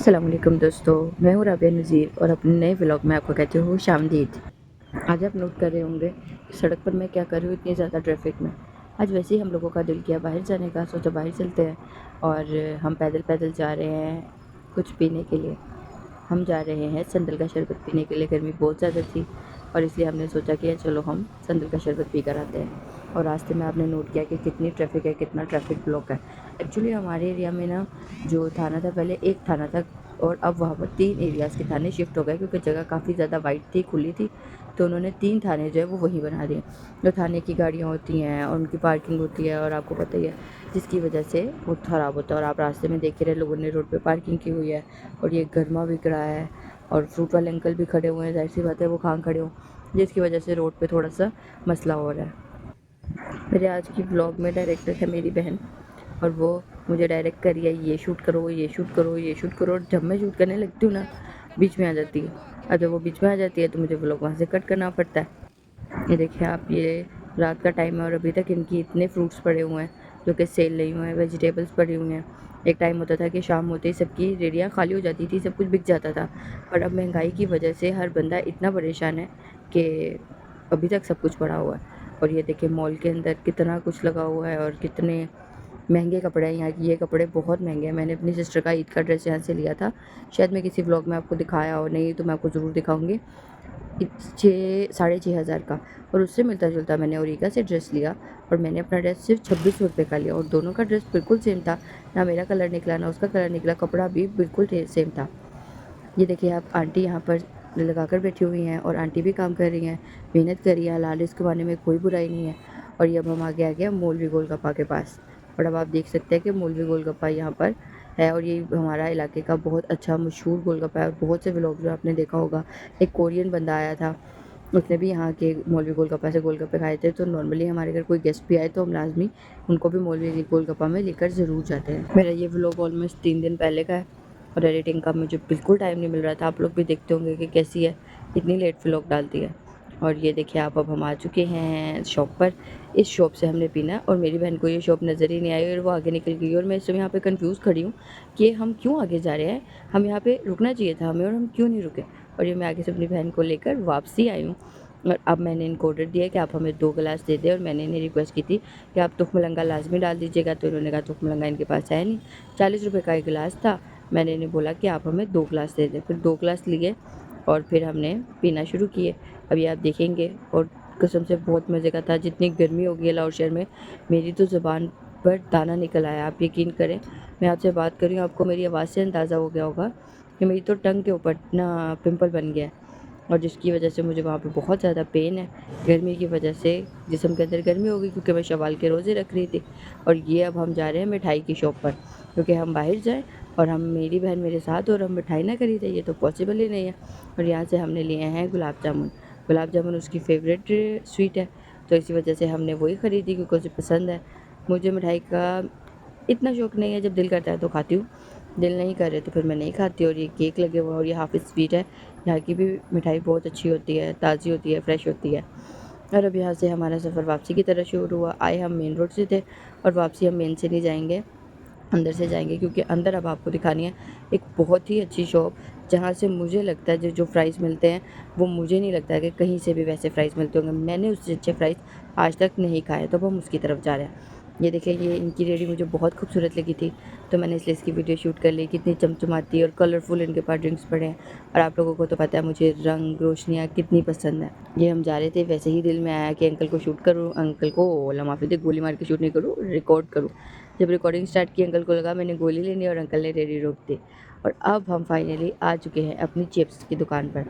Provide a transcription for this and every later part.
अस्सलाम वालेकुम दोस्तों, मैं हूँ राबिया नज़ीर और अपने नए व्लॉग में आपको कहती हूँ खुशामदीद। आज आप नोट कर रहे होंगे कि सड़क पर मैं क्या कर रही हूँ इतनी ज़्यादा ट्रैफिक में। आज वैसे ही हम लोगों का दिल किया बाहर जाने का, सोचा बाहर चलते हैं और हम पैदल पैदल जा रहे हैं कुछ पीने के लिए। हम जा रहे हैं संदल का शरबत पीने के लिए। गर्मी बहुत ज़्यादा थी और इसलिए हमने सोचा कि चलो हम संदल का शरबत पी कर आते हैं। और रास्ते में आपने नोट किया कि कितनी ट्रैफिक है, कितना ट्रैफिक ब्लॉक है। एक्चुअली हमारे एरिया में ना जो थाना था, पहले एक थाना था और अब वहाँ पर 3 एरियाज़ के थाने शिफ्ट हो गए क्योंकि जगह काफ़ी ज़्यादा वाइड थी, खुली थी, तो उन्होंने 3 थाने जो है वो वहीं बना दिए। जो थाने की गाड़ियाँ होती हैं और उनकी पार्किंग होती है और आपको पता ही है, जिसकी वजह से बहुत ख़राब होता है। और आप रास्ते में देख रहे लोगों ने रोड पे पार्किंग की हुई है और ये गर्मा बिक रहा है और फ्रूट वाले अंकल भी खड़े हुए हैं, ज़ाहिर सी बात है वो कहाँ खड़े हों, जिसकी वजह से रोड पे थोड़ा सा मसला हो रहा है। मेरे आज की ब्लॉग में डायरेक्टर है मेरी बहन और वो मुझे डायरेक्ट कर रही है, ये शूट करो, ये शूट करो, ये शूट करो। और जब मैं शूट करने लगती हूँ ना, बीच में आ जाती है। और जब वो बीच में आ जाती है तो मुझे व्लॉग वहाँ से कट करना पड़ता है। ये देखिए आप, ये रात का टाइम है और अभी तक इनकी इतने फ्रूट्स पड़े हुए हैं जो कि सेल नहीं हुए हैं, वेजिटेबल्स पड़ी हुई हैं। एक टाइम होता था कि शाम होते ही सबकी रेडियाँ खाली हो जाती थी, सब कुछ बिक जाता था। और अब महंगाई की वजह से हर बंदा इतना परेशान है कि अभी तक सब कुछ पड़ा हुआ है। और ये देखिए मॉल के अंदर कितना कुछ लगा हुआ है और कितने महंगे कपड़े हैं यहाँ की। ये कपड़े बहुत महंगे हैं। मैंने अपनी सिस्टर का ईद का ड्रेस यहाँ से लिया था, शायद मैं किसी व्लॉग में आपको दिखाया हो, नहीं तो मैं आपको ज़रूर दिखाऊंगी। 6,500 का। और उससे मिलता जुलता मैंने ओरिगा से ड्रेस लिया और मैंने अपना ड्रेस सिर्फ 26 रुपये का लिया और दोनों का ड्रेस बिल्कुल सेम था। ना मेरा कलर निकला ना उसका कलर निकला, कपड़ा भी बिल्कुल सेम था। ये देखिए आप, आंटी यहाँ पर लगा कर बैठी हुई हैं और आंटी भी काम कर रही हैं, मेहनत कर रही है। हालाल इस कमाने में कोई बुराई नहीं है। और ये अब हम आगे आ गए मौलवी गोलगप्पा के पास। और अब आप देख सकते हैं कि मौलवी गोलगप्पा यहाँ पर है और ये हमारा इलाके का बहुत अच्छा मशहूर गोलगप्पा है। और बहुत से व्लॉग जो आपने देखा होगा, एक कोरियन बंदा आया था, उसने भी यहाँ के मौलवी गोलगप्पा से गोलगप्पे खाए थे। तो नॉर्मली हमारे घर कोई गेस्ट भी आए तो हम लाजमी उनको भी मौलवी गोलगप्पा में लेकर ज़रूर जाते हैं। मेरा ये व्लॉग ऑलमोस्ट 3 दिन पहले का है और एडिटिंग का मुझे बिल्कुल टाइम नहीं मिल रहा था। आप लोग भी देखते होंगे कि कैसी है, इतनी लेट व्लॉग डालती है। और ये देखिए आप, अब हम आ चुके हैं शॉप पर। इस शॉप से हमने पीना और मेरी बहन को ये शॉप नज़र ही नहीं आई और वो आगे निकल गई। और मैं इस समय यहाँ पे कंफ्यूज खड़ी हूँ कि हम क्यों आगे जा रहे हैं, हम यहाँ पे रुकना चाहिए था हमें और हम क्यों नहीं रुके। और ये मैं आगे से अपनी बहन को लेकर वापसी आई हूँ। और अब मैंने इनको ऑर्डर दिया कि आप हमें 2 गिलास दे दें और मैंने इन्हें रिक्वेस्ट की थी कि आप तुखमलंगा लाजमी डाल दीजिएगा। तो इन्होंने कहा तुखमलंगा इनके पास है नहीं, 40 रुपये का एक गिलास था। मैंने इन्हें बोला कि आप हमें 2 गिलास दे दें। फिर 2 गिलास लिए और फिर हमने पीना शुरू किए। अभी आप देखेंगे और कसम से बहुत मज़े का था। जितनी गर्मी हो गई है लाहौर शहर में, मेरी तो ज़ुबान पर दाना निकल आया। आप यकीन करें, मैं आपसे बात कर रही हूँ, आपको मेरी आवाज़ से अंदाज़ा हो गया होगा कि मेरी तो टंग के ऊपर ना पिंपल बन गया है और जिसकी वजह से मुझे वहाँ पे बहुत ज़्यादा पेन है। गर्मी की वजह से जिस्म के अंदर गर्मी हो गई क्योंकि मैं शवाल के रोज़े रख रही थी। और ये अब हम जा रहे हैं मिठाई की शॉप पर क्योंकि हम बाहर जाएं और हम, मेरी बहन मेरे साथ और हम मिठाई ना खरीदें, ये तो पॉसिबल ही नहीं है। और यहाँ से हमने लिए हैं गुलाब जामुन। गुलाब जामुन उसकी फेवरेट स्वीट है, तो इसी वजह से हमने वही ख़रीदी क्योंकि उसे पसंद है। मुझे मिठाई का इतना शौक़ नहीं है, जब दिल करता है तो खाती हूँ, दिल नहीं करे तो फिर मैं नहीं खाती। और ये केक लगे हुए हैं और ये हाफिज़ स्वीट है। यहाँ की भी मिठाई बहुत अच्छी होती है, ताज़ी होती है, फ्रेश होती है। और अब यहाँ से हमारा सफ़र वापसी की तरफ शुरू हुआ। आए हम मेन रोड से थे और वापसी हम मेन से नहीं जाएंगे, अंदर से जाएंगे क्योंकि अंदर अब आपको दिखानी है एक बहुत ही अच्छी शॉप, जहाँ से मुझे लगता है जो जो फ़्राइज़ मिलते हैं वो मुझे नहीं लगता है कि कहीं से भी वैसे फ़्राइज़ मिलते होंगे। मैंने उससे अच्छे फ़्राइज़ आज तक नहीं खाए, तो अब हम उसकी तरफ जा रहे हैं। ये देखिए, ये इनकी रेडी मुझे बहुत खूबसूरत लगी थी तो मैंने इसलिए इसकी वीडियो शूट कर ली। कितनी चमचमाती और कलरफुल इनके पास ड्रिंक्स पड़े हैं। और आप लोगों को तो पता है मुझे रंग रोशनियाँ कितनी पसंद है। ये हम जा रहे थे, वैसे ही दिल में आया कि अंकल को शूट करूँ, अंकल को माफ़ी दे, गोली मार के शूट नहीं करूँ, रिकॉर्ड करूँ। जब रिकॉर्डिंग स्टार्ट की अंकल को लगा मैंने गोली लेनी और अंकल ने रेडी रोक दी। और अब हम फाइनली आ चुके हैं अपनी चिप्स की दुकान पर।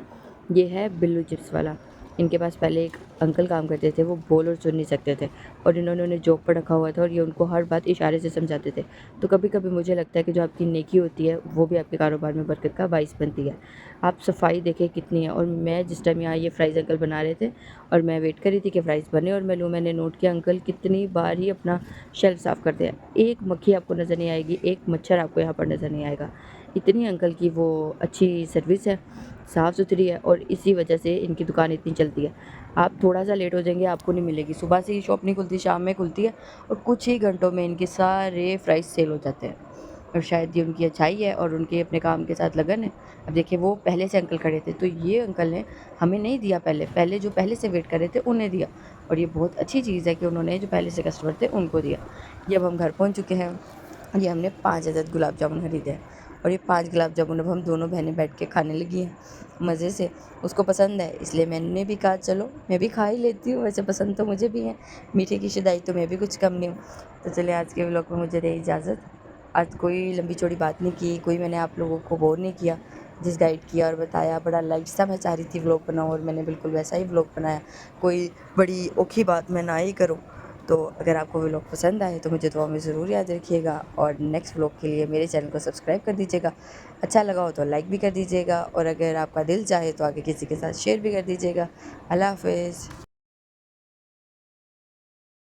ये है बिल्लू चिप्स वाला। इनके पास पहले एक अंकल काम करते थे, वो बोल और सुन नहीं सकते थे और इन्होंने उन्हें जॉब पर रखा हुआ था और ये उनको हर बात इशारे से समझाते थे। तो कभी कभी मुझे लगता है कि जो आपकी नेकी होती है वो भी आपके कारोबार में बरकत का बाइस बनती है। आप सफाई देखें कितनी है। और मैं जिस टाइम यहाँ ये फ़्राइज़ अंकल बना रहे थे और मैं वेट करी थी कि फ़्राइज़ बने और मैं लूँ, मैंने नोट किया अंकल कितनी बार ही अपना शेल्फ साफ़ करते हैं। एक मक्खी आपको नज़र नहीं आएगी, एक मच्छर आपको यहाँ पर नज़र नहीं आएगा। इतनी अंकल की वो अच्छी सर्विस है, साफ़ सुथरी है और इसी वजह से इनकी दुकान इतनी चलती है। आप थोड़ा सा लेट हो जाएंगे आपको नहीं मिलेगी। सुबह से ही शॉप नहीं खुलती, शाम में खुलती है और कुछ ही घंटों में इनके सारे फ़्राइज़ सेल हो जाते हैं। और शायद ये उनकी अच्छाई है और उनके अपने काम के साथ लगन है। अब देखिए वो पहले से अंकल खड़े थे, तो ये अंकल ने हमें नहीं दिया पहले जो पहले से वेट कर रहे थे उन्हें दिया, और ये बहुत अच्छी चीज़ है कि उन्होंने जो पहले से कस्टमर थे उनको दिया। ये अब हम घर पहुँच चुके हैं। ये हमने 5 अदद गुलाब जामुन खरीदे हैं, और ये 5 गुलाब जामुन अब हम दोनों बहनें बैठ के खाने लगी हैं मज़े से। उसको पसंद है, इसलिए मैंने भी कहा चलो मैं भी खा ही लेती हूँ, वैसे पसंद तो मुझे भी है, मीठे की शुदाई तो मैं भी कुछ कम नहीं हूँ। तो चलिए आज के व्लॉग में मुझे दे इजाज़त। आज कोई लंबी चौड़ी बात नहीं की, कोई मैंने आप लोगों को बोर नहीं किया, जिस गाइड किया और बताया बड़ा लाइट सा मैं चाह रही थी व्लॉग बनाऊँ, और मैंने बिल्कुल वैसा ही व्लॉग बनाया। कोई बड़ी औखी बात मैं ना ही करूँ। तो अगर आपको व्लॉग पसंद आए तो मुझे दुआ में ज़रूर याद रखिएगा, और नेक्स्ट व्लॉग के लिए मेरे चैनल को सब्सक्राइब कर दीजिएगा। अच्छा लगा हो तो लाइक भी कर दीजिएगा, और अगर आपका दिल चाहे तो आगे किसी के साथ शेयर भी कर दीजिएगा। अल्लाह हाफ़िज़।